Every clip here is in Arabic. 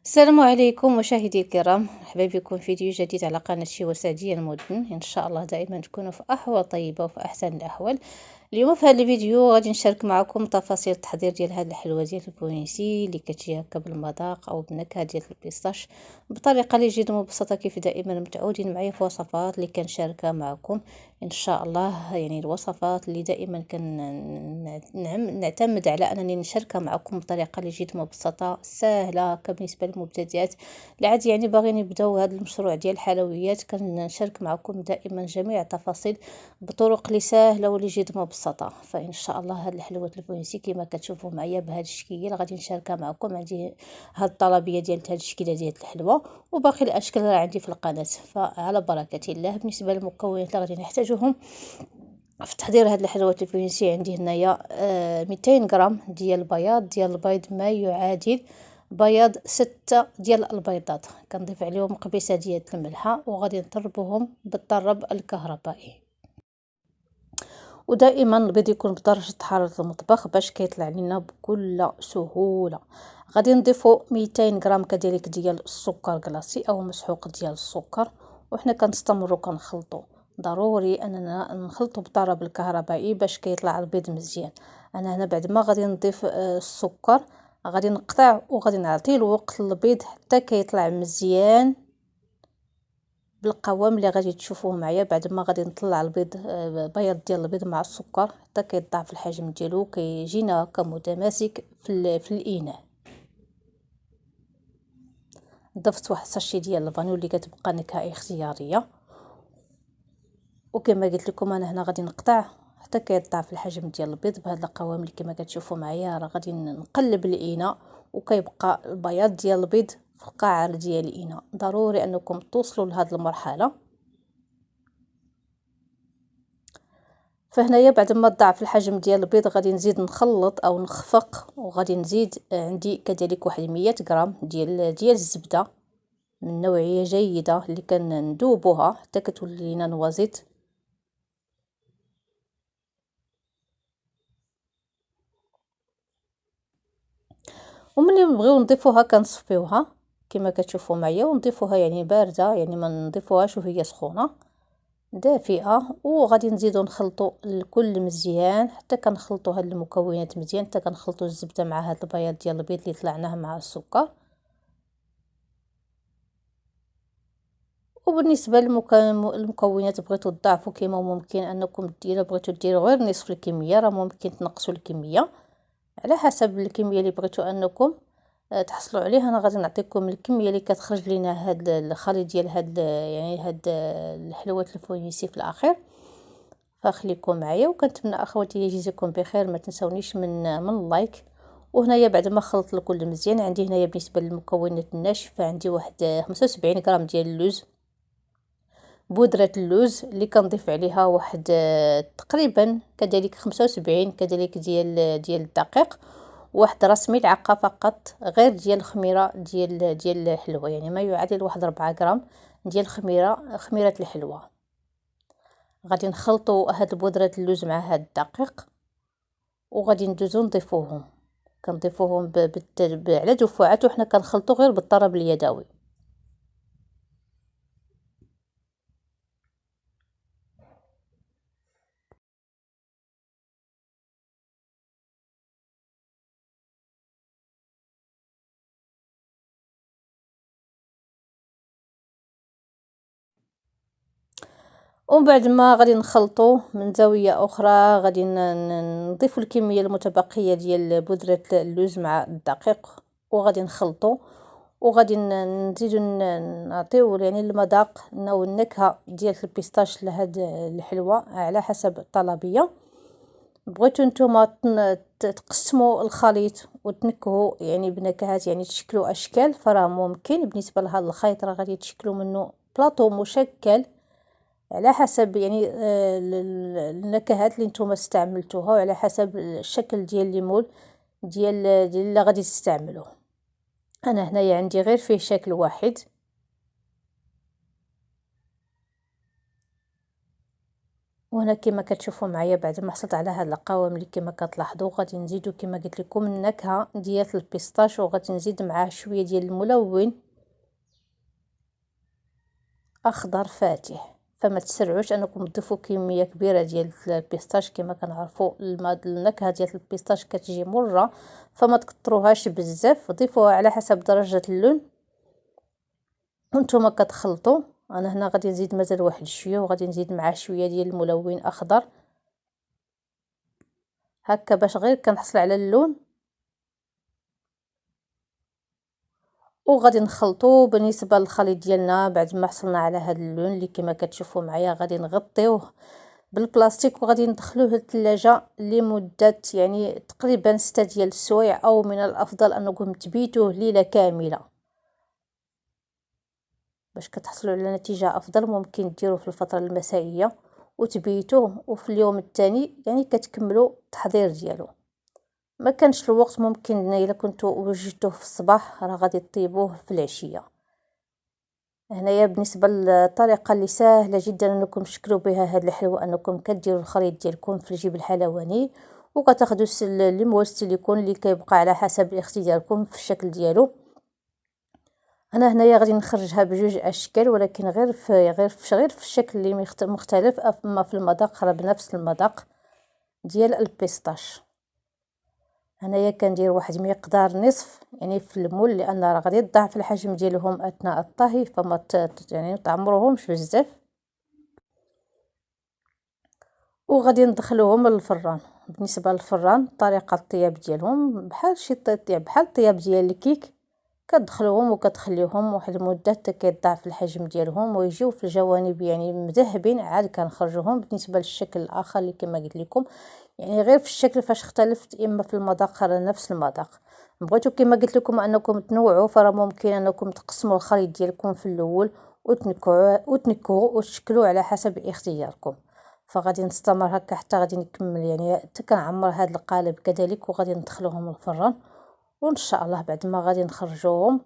السلام عليكم مشاهدي الكرام، مرحبا بكم في فيديو جديد على قناة شي وسعدية المدن. ان شاء الله دائما تكونوا في احوال طيبة وفي احسن الاحوال. اليوم في هذا الفيديو غادي نشارك معكم تفاصيل التحضير ديال هذه الحلوى ديال البونيسي اللي كتجي هكا بالمذاق او بالنكهه ديال البيستاش بطريقه اللي جد مبسطه كيف دائما متعودين معايا في وصفات اللي كنشاركها معكم. ان شاء الله يعني الوصفات اللي دائما نعتمد على انني نشاركها معكم بطريقه اللي جد مبسطه سهله بالنسبه للمبتدئات اللي عاد يعني باغيين يبداو هذا المشروع ديال الحلويات. كنشارك معكم دائما جميع التفاصيل بطرق اللي سهله واللي جد مبسطه. فان شاء الله هاد الحلويات البونيسي كما كتشوفوا معايا بهذا الشكل غادي نشاركها معكم. عندي هاد الطلبيه ديال هاد الشكله ديال الحلوى وباقي الاشكال راه عندي في القناه. فعلى بركه الله بالنسبه للمكونات اللي غادي نحتاجهم في تحضير هاد الحلويات الفرنسية عندي هنايا 200 غرام ديال البياض ديال البيض ما يعادل بياض 6 ديال البيضات. كنضيف عليهم قبيصه ديال الملحه وغادي نطربهم بالطرب الكهربائي. ودائما البيض يكون بدرجه حراره المطبخ باش كيطلع لنا بكل سهوله. غادي نضيفوا 200 غرام كذلك ديال السكر كلاصي او مسحوق ديال السكر، وحنا كنستمروا كنخلطوا. ضروري اننا نخلطوا بالطرب الكهربائي باش كيطلع البيض مزيان. انا هنا بعد ما غادي نضيف السكر غادي نقطع وغادي نعطي الوقت للبيض حتى كيطلع مزيان بالقوام اللي غادي تشوفوه معايا. بعد ما غادي نطلع البيض بياض ديال البيض مع السكر حتى كيضاعف الحجم ديالو كيجينا هكا متماسك في الاناء. ضفت واحد الساشي ديال الفانيل اللي كتبقى نكهه اختياريه، وكما قلت لكم انا هنا غادي نقطع حتى كيضاعف الحجم ديال البيض بهذا القوام اللي كما كتشوفوا معايا. راه غادي نقلب الاناء وكيبقى البياض ديال البيض في القعر ديال الاناء. ضروري انكم توصلوا لهذه المرحله. فهنايا بعد ما ضاعف الحجم ديال البيض غادي نزيد نخلط او نخفق، وغادي نزيد عندي كذلك واحد 100 غرام ديال الزبده من نوعيه جيده اللي كندوبوها حتى كتولي لنا نوازيت. وملي نبغيو نضيفوها كنصفيوها كما كتشوفوا معايا ونضيفوها يعني بارده، يعني ما نضيفوهاش وهي سخونه، دافئه. وغادي نزيدو نخلطوا الكل مزيان حتى كنخلطوا هاد المكونات مزيان حتى كنخلطوا الزبده مع هاد البياض ديال البيض اللي طلعناه مع السكر. وبالنسبه للمكونات بغيتو تضاعفوا كما ممكن انكم ديروا، بغيتو ديروا غير نصف الكميه راه ممكن تنقصوا الكميه على حسب الكميه اللي بغيتو انكم تحصلوا عليها. انا غادي نعطيكم الكميه اللي كتخرج لنا هاد الخليط ديال هاد يعني هاد الحلويات الفوانيسي في الاخير. فخليكم معايا وكنتمنى اخواتي يجزيكم بخير. ما تنسونيش من اللايك. وهنايا بعد ما خلطت الكل مزيان عندي هنايا بالنسبه للمكونات الناشفه عندي واحد 75 غرام ديال اللوز، بودرة اللوز اللي كنضيف عليها واحد تقريبا كذلك 75 كذلك ديال الدقيق، واحد راس ملعقه فقط غير ديال الخميره ديال الحلوى، يعني ما يعادل واحد 4 غرام ديال خميره الحلوى. غادي نخلطوا هاد بودرة اللوز مع هاد الدقيق وغادي ندوزو نضيفوهم. كنضيفوهم على دفعات وحنا كنخلطوا غير بالطرب اليدوي. ومن بعد ما غادي نخلطوه من زاويه اخرى غادي نضيف الكميه المتبقيه ديال بودره اللوز مع الدقيق وغادي نخلطو. وغادي نزيدو نعطيو يعني المذاق او النكهه ديال البيستاش لهاد الحلوى على حسب الطلبيه. بغيتو نتوما تقسموا الخليط وتنكهوا يعني بنكهات يعني تشكلوا اشكال فراه ممكن. بالنسبه لهذا الخليط راه غادي تشكلوا منه بلاطو مشكل على حسب يعني النكهات اللي نتوما استعملتوها وعلى حسب الشكل ديال الليمون ديال اللي غادي تستعملوه. انا هنايا عندي غير فيه شكل واحد. وهنا كما كتشوفوا معايا بعد ما حصلت على هاد القوام اللي كما كتلاحظوا غادي نزيدو كما قلت لكم النكهه ديال البيستاش، وغادي نزيد معاه شويه ديال الملون اخضر فاتح. فما تسرعوش انكم تضيفوا كميه كبيره ديال البيستاش، كما كنعرفوا النكهه ديال البيستاش كتجي مره، فما تكثروهاش بزاف، ضيفوها على حسب درجه اللون وانتم كتخلطوا. انا هنا غادي نزيد مازال واحد شويه، وغادي نزيد معاه شويه ديال الملون اخضر هكا باش غير كنحصل على اللون، وغادي نخلطو. بالنسبه للخليط ديالنا بعد ما حصلنا على هذا اللون اللي كما كتشوفوا معايا غادي نغطيوه بالبلاستيك وغادي ندخلوه للثلاجه لمده يعني تقريبا 6 ديال السوايع، او من الافضل انكم تبيتوه ليله كامله باش كتحصلوا على نتيجه افضل. ممكن ديروه في الفتره المسائيه وتبيتوه، وفي اليوم الثاني يعني كتكملوا التحضير ديالو. ما كانش الوقت ممكن الا كنتو وجدتوه في الصباح راه غادي طيبوه في العشيه. هنايا بالنسبه للطريقه اللي سهله جدا انكم تشكلوا بها هاد الحلوى، انكم كديروا الخليط ديالكم في الجيب الحلواني وكتاخذوا الليمون السيليكون اللي كيبقى على حسب اختياركم في الشكل ديالو. انا هنايا غادي نخرجها بجوج اشكال، ولكن غير في الشكل اللي مختلف، اما في المذاق راه بنفس المذاق ديال البيستاش. هنايا كندير واحد مقدار نصف يعني في المول، لان راه غادي تضاعف الحجم ديالهم اثناء الطهي، فما يعني تعمروهمش بزاف. وغادي ندخلوهم للفران. بالنسبه للفران طريقه الطياب ديالهم بحال شي بحال الطياب ديال الكيك، كتدخلوهم وكتخليوهم واحد المده حتى كيضاعف الحجم ديالهم ويجيو في الجوانب يعني مذهبين، عاد كنخرجوهم. بالنسبه للشكل الاخر اللي كما قلت لكم يعني غير في الشكل فاش اختلفت، اما في المذاق راه نفس المذاق. بغيتو كما قلت لكم انكم تنوعوا، فراه ممكن انكم تقسموا الخليط ديالكم في الاول وتنكوا وتشكلوا على حسب اختياركم. فغادي نستمر هكا حتى غادي نكمل يعني حتى كنعمر هذا القالب كذلك، وغادي ندخلوهم الفران. وان شاء الله بعد ما غادي نخرجوهم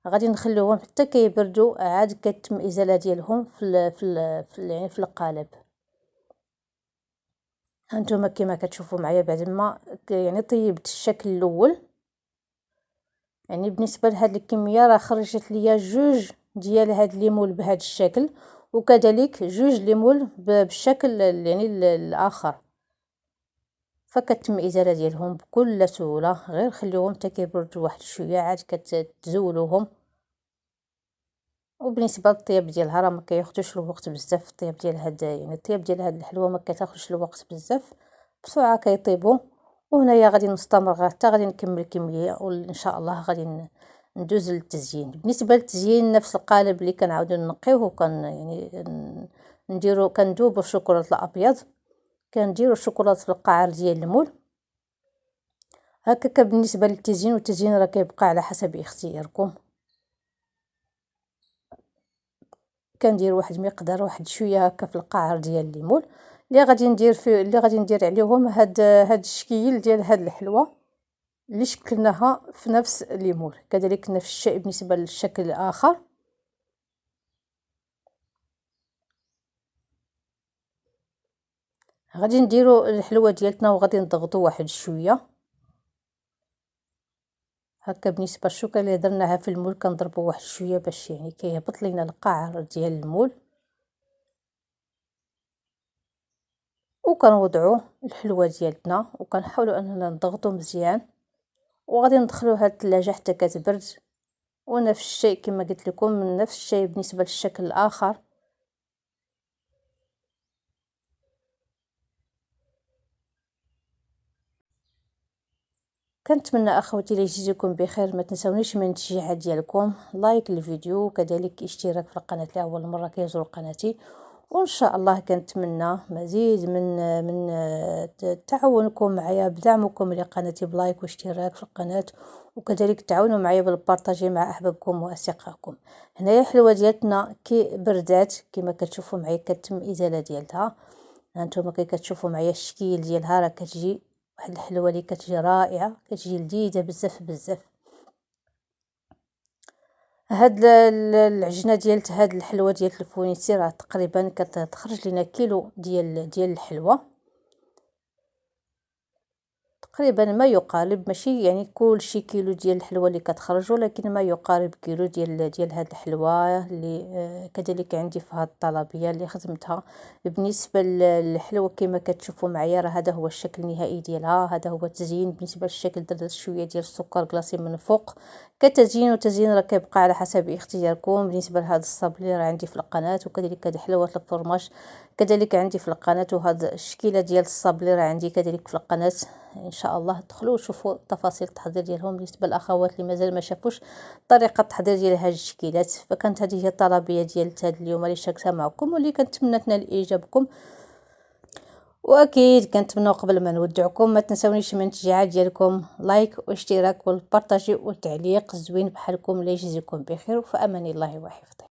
غادي نخليوهم حتى كيبردوا، عاد كتم ازاله ديالهم يعني في القالب. هانتوما كما كتشوفوا معايا بعد ما يعني طيبت الشكل الاول، يعني بالنسبه لهاد الكميه راه خرجت ليا جوج ديال هاد الليمون بهذا الشكل، وكذلك جوج ليمون بالشكل يعني الاخر. فكتم ازاله ديالهم بكل سهوله، غير خليوهم حتى كيبردوا واحد شويه عاد كتزولوهم. وبالنسبه للطياب ديالها راه ما كياخذوش الوقت بزاف. الطياب ديال هاد يعني الطياب ديال هاد الحلوه ما كتاخذش الوقت بزاف، بسرعه كيطيبوا. وهنايا غادي نستمر حتى غادي نكمل الكميه، وان شاء الله غادي ندوز للتزيين. بالنسبه للتزيين نفس القالب اللي كنعاودو نقيوه، وكان يعني نديرو كندوبو الشوكولاط الابيض، كنديرو الشوكولاط في القعر ديال المول هكاك. بالنسبه للتزيين والتزيين راه كيبقى على حسب اختياركم. كندير واحد مقدار واحد شويه هكا في القعر ديال الليمون اللي غادي ندير عليهم هاد الشكل ديال هاد الحلوه اللي شكلناها في نفس الليمون. كذلك نفس الشيء بالنسبه للشكل الاخر. غادي نديرو الحلوه ديالتنا وغادي نضغطو واحد شويه هكا. بالنسبه للشوكه اللي درناها في المول كنضربو واحد شويه باش يعني كيهبط لينا القعر ديال المول، وكنوضعوا الحلوه ديالتنا وكنحاولوا اننا نضغطوا مزيان، وغادي ندخلوها للثلاجه حتى كتبرد. ونفس الشيء كما قلت لكم نفس الشيء بالنسبه للشكل الاخر. كنتمنى اخوتي لي يجزيكم بخير. ما تنسونيش من التشجيعات ديالكم، لايك للفيديو وكذلك اشتراك في القناه لاول مره كيزور قناتي. وان شاء الله كنتمنى مزيد من تعاونكم معايا بدعمكم لقناتي بلايك واشتراك في القناه، وكذلك تعاونوا معايا بالبارطاجي مع احبابكم واصدقائكم. هنايا الحلوه ديالتنا كي بردات كما كتشوفوا معايا كتم ازاله ديالها. هانتوما كي كتشوفوا معايا الشكل ديالها راه كتجي واحد الحلوه اللي كتجي رائعه، كتجي لذيذه بزاف بزاف. هاد العجينه ديال هاد الحلوه ديال الفونيتي راه تقريبا كتخرج لنا كيلو ديال الحلوه، تقريبا ما يقارب، ماشي يعني كلشي كيلو ديال الحلوى اللي كتخرج، ولكن ما يقارب كيلو ديال هاد الحلوى اللي كذلك عندي في هاد الطلبيه اللي خدمتها. بالنسبه للحلوى كما كتشوفوا معايا راه هذا هو الشكل النهائي ديالها، هذا هو التزيين. بالنسبه للشكل درت شويه ديال السكر كلاصي من الفوق كتزيين، وتزيين راه كيبقى على حسب اختياركم. بالنسبه لهذا الصابلي راه عندي في القناه، وكذلك هاد حلوه الفرماج كذلك عندي في القناه، وهذا الشكيله ديال الصابلي راه عندي كذلك في القناه. ان شاء الله دخلوا وشوفوا تفاصيل التحضير ديالهم. بالنسبه للاخوات اللي مازال ما شافوش طريقه التحضير ديال هاد الشكيلات، فكانت هذه هي الطلبيه ديال هاد اليوم اللي شاركتها معكم، واللي كنتمنى تنال اعجابكم. واكيد كنتمنى قبل ما نودعكم ما تنسونيش من التشجيعات ديالكم، لايك واشتراك والبارطاجي والتعليق الزوين بحالكم. الله يجزيكم بخير، وفي امان الله وحفظه.